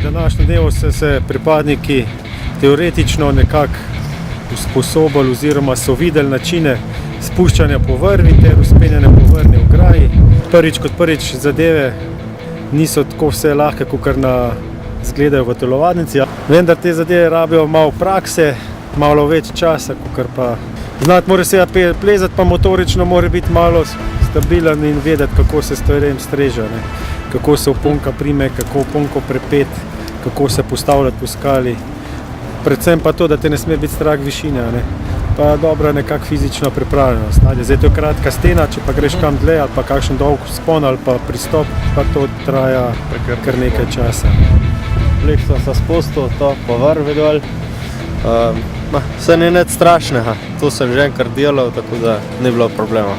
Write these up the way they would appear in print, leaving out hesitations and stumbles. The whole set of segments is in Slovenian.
Današnjem dnevu so se pripadniki teoretično nekako usposobili oziroma so videli načine spuščanja po vrvi ter vzpenjanja po vrvni ograji. Prvič kot prvič zadeve niso tako vse lahke, kakor izgledajo v telovadnici. Vendar te zadeve rabijo malo prakse, malo več časa, kakor pa znati mora se plezati, pa motorično mora biti malo stabilen in vedeti, kako se stvarem streže, kako se oponka prime, kako oponko prepeti, kako se postavljati po skali. Predvsem pa to, da te ne sme biti strah višine, pa dobra nekak fizična pripravljenost. Zdaj to je kratka stena, če pa greš kam dlje ali pa kakšen dolg vzpon ali pa pristop, pa to traja kar nekaj časa. Vlek sem se spustil, to po vrvi dol. Vse ni nič strašnega, tu sem že enkrat delal, tako da ni bilo problema.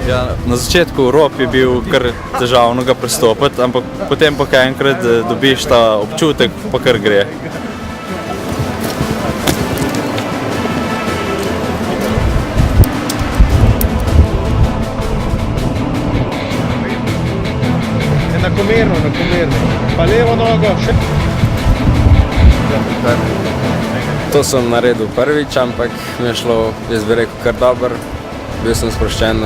Ja, na začetku rob je bil kar težavno ga prestopiti, ampak potem pa kaj enkrat dobiš ta občutek, pa kar gre. Enakomerno, pa levo nogo še. To sem naredil prvič, ampak mi je šlo, jaz bi rekel, kar dobro. Bil sem sproščen,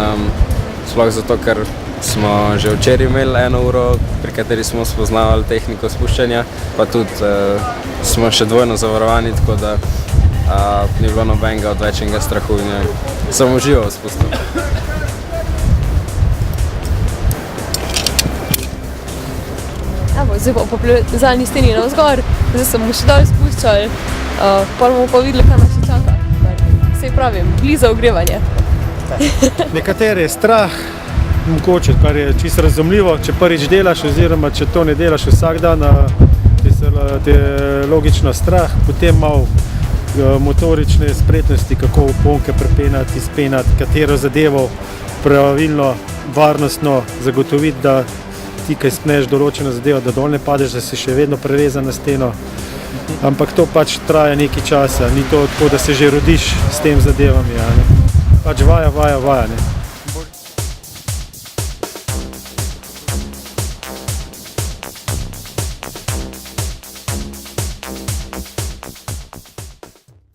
sploh zato, ker smo že včeraj imeli 1 uro, pri kateri smo spoznavali tehniko spuščanja, pa tudi smo še dvojno zavarovani, tako da ni bilo nobenega odvečnega strahu in sem užival spustil. Evo, zdaj pa po plezalni steni navzgor, zdaj sem mu še dal spuščal, pa bomo pa videli, kaj nas še čaka. Saj pravim, blizu ogrevanje. Nekatere je strah, mogoče, kar je čisto razumljivo, če prvič delaš oziroma če to ne delaš vsak dan, te je logično strah, potem malo motorične spretnosti, kako oponke prepenati, izpenati, katero zadevo pravilno, varnostno zagotoviti, da ti, kaj spneš določeno zadevo, da dol ne padeš, da si še vedno prevezan na steno. Ampak to pač traja nekaj časa, ni to tako, da se že rodiš s tem zadevami. Pač vaja.